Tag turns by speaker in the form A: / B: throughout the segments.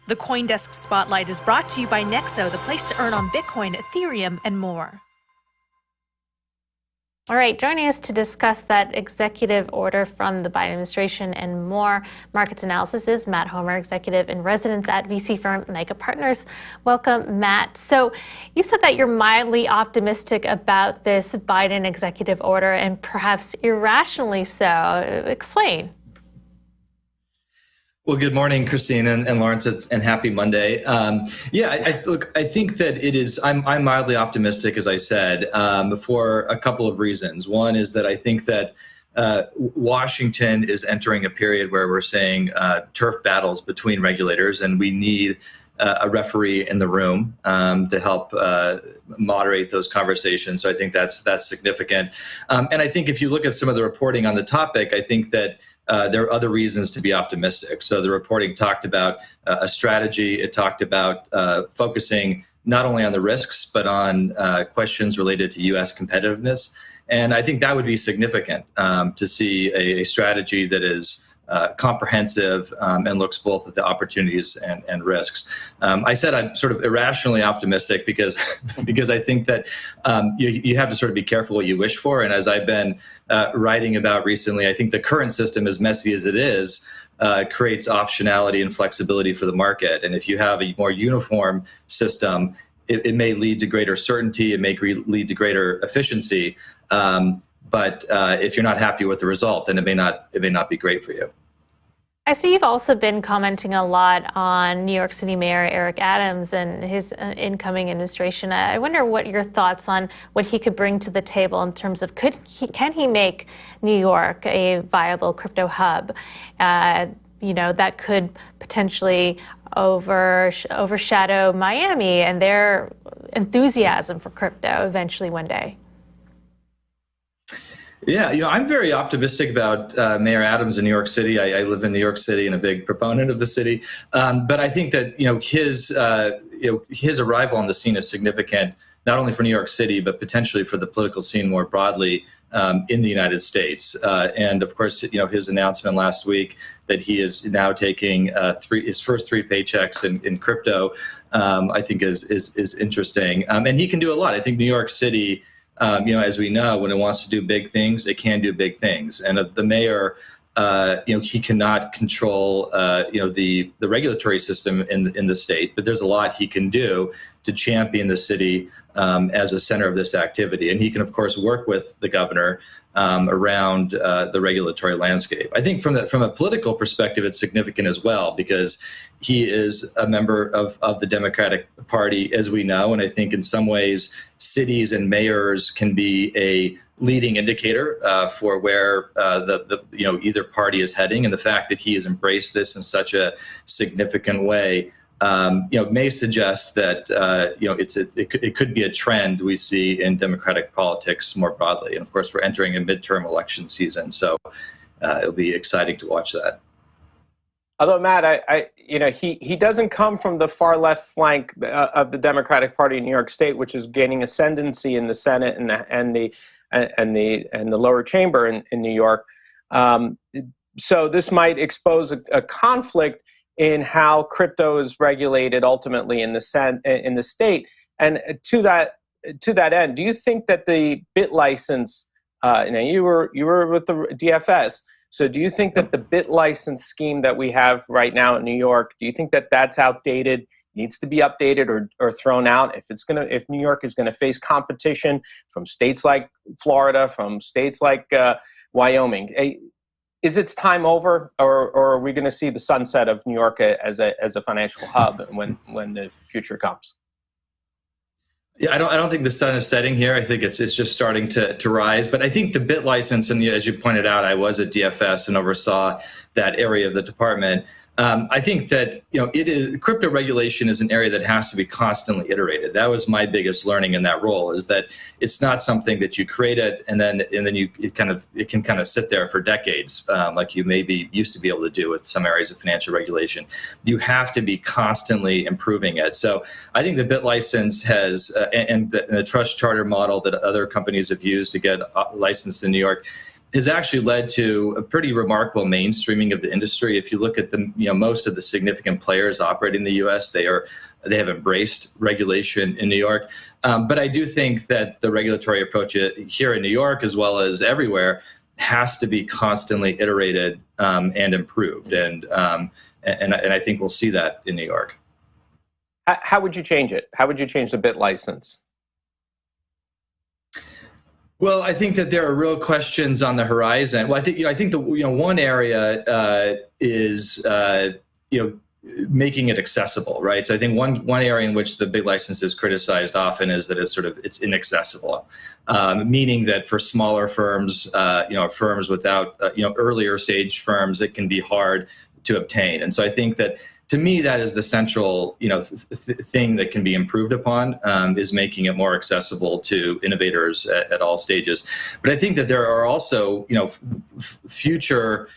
A: The CoinDesk Spotlight is brought to you by Nexo, the place to earn on Bitcoin, Ethereum, and more.
B: All right, joining us to discuss that executive order from the Biden administration and more markets analysis is Matt Homer, executive in residence at VC firm Nyca Partners. Welcome, Matt. So you said that you're mildly optimistic about this Biden executive order and perhaps irrationally so. Explain.
C: Well, good morning, Christine and Lawrence, and happy Monday. I think that it is. I'm mildly optimistic, as I said, for a couple of reasons. One is that I think that Washington is entering a period where we're saying turf battles between regulators, and we need a referee in the room to help moderate those conversations. So I think that's significant. And I think if you look at some of the reporting on the topic, I think that there are other reasons to be optimistic. So the reporting talked about a strategy. It talked about focusing not only on the risks, but on questions related to U.S. competitiveness. And I think that would be significant to see a strategy that is comprehensive and looks both at the opportunities and risks. I said I'm sort of irrationally optimistic because I think that you have to sort of be careful what you wish for. And as I've been writing about recently, I think the current system, as messy as it is, creates optionality and flexibility for the market. And if you have a more uniform system, it may lead to greater certainty. It may lead to greater efficiency. But if you're not happy with the result, then it may not be great for you.
B: I see you've also been commenting a lot on New York City Mayor Eric Adams and his incoming administration. I wonder what your thoughts on what he could bring to the table in terms of can he make New York a viable crypto hub? That could potentially overshadow Miami and their enthusiasm for crypto eventually one day.
C: Yeah, I'm very optimistic about Mayor Adams in New York City. I live in New York City and a big proponent of the city. But I think that his arrival on the scene is significant, not only for New York City, but potentially for the political scene more broadly in the United States. And of course, his announcement last week that he is now taking his first three paychecks in crypto, I think is interesting. And he can do a lot. I think New York City, as we know, when it wants to do big things, it can do big things. And of the mayor, he cannot control, the regulatory system in the state, but there's a lot he can do to champion the city as a center of this activity. And he can, of course, work with the governor around the regulatory landscape. I think from a political perspective, it's significant as well, because he is a member of the Democratic Party, as we know. And I think in some ways, cities and mayors can be a leading indicator for where either party is heading. And the fact that he has embraced this in such a significant way may suggest that it could be a trend we see in Democratic politics more broadly. And of course, we're entering a midterm election season, so it'll be exciting to watch that.
D: Although, Matt, he doesn't come from the far left flank of the Democratic Party in New York State, which is gaining ascendancy in the Senate and the lower chamber in New York. So this might expose a conflict in how crypto is regulated ultimately in the state. And to that end, do you think that the bit license? You were with the DFS. So do you think that the bit license scheme that we have right now in New York, do you think that that's outdated, needs to be updated or thrown out? If New York is going to face competition from states like Florida, from states like Wyoming, is its time over, or are we going to see the sunset of New York as a financial hub when the future comes?
C: Yeah, I don't think the sun is setting here. I think it's just starting to rise. But I think the bit license, and as you pointed out, I was at DFS and oversaw that area of the department. I think that crypto regulation is an area that has to be constantly iterated. That was my biggest learning in that role, is that it's not something that you create it and then it can kind of sit there for decades, like you maybe used to be able to do with some areas of financial regulation. You have to be constantly improving it. So I think the bit license and the trust charter model that other companies have used to get licensed in New York has actually led to a pretty remarkable mainstreaming of the industry. If you look at the, most of the significant players operating in the U.S., they have embraced regulation in New York. But I do think that the regulatory approach here in New York, as well as everywhere, has to be constantly iterated and improved. And I think we'll see that in New York.
D: How would you change it? How would you change the bit license?
C: Well, I think that there are real questions on the horizon. Well, I think the one area is making it accessible, right? So I think one area in which the big license is criticized often is that it's inaccessible, meaning that for smaller firms, firms without earlier stage firms, it can be hard to obtain. And so I think that, to me, that is the central, thing that can be improved upon, is making it more accessible to innovators at all stages. But I think that there are also, future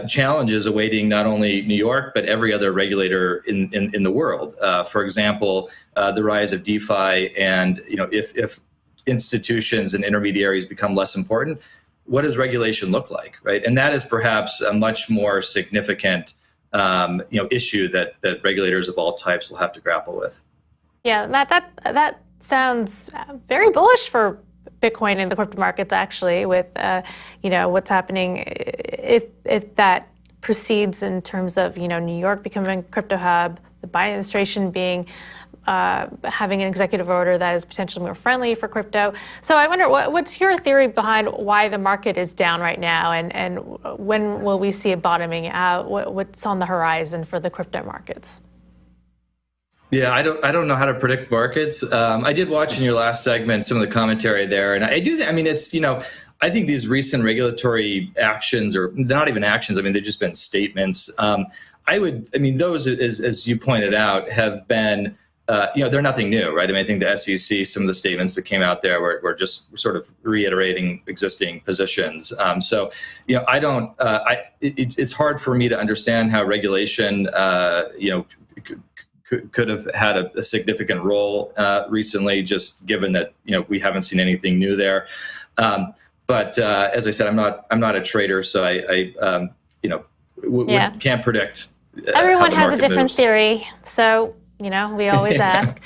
C: challenges awaiting not only New York but every other regulator in the world. For example, the rise of DeFi, and if institutions and intermediaries become less important, what does regulation look like, right? And that is perhaps a much more significant issue that regulators of all types will have to grapple with. Yeah,
B: Matt, that sounds very bullish for Bitcoin and the crypto markets, actually, with what's happening if that proceeds in terms of New York becoming a crypto hub, the Biden administration being having an executive order that is potentially more friendly for crypto. So I wonder, what's your theory behind why the market is down right now, and when will we see it bottoming out? What's on the horizon for the crypto markets?
C: Yeah, I don't know how to predict markets. I did watch in your last segment some of the commentary there, and I do. It's I think these recent regulatory actions, or not even actions, they've just been statements. Those, as you pointed out, have been. They're nothing new, right? I think the SEC, some of the statements that came out there were just sort of reiterating existing positions. It's hard for me to understand how regulation, could have had a significant role recently, just given that we haven't seen anything new there. But as I said, I'm not a trader, so I can't predict.
B: Everyone has a different theory, so we always ask.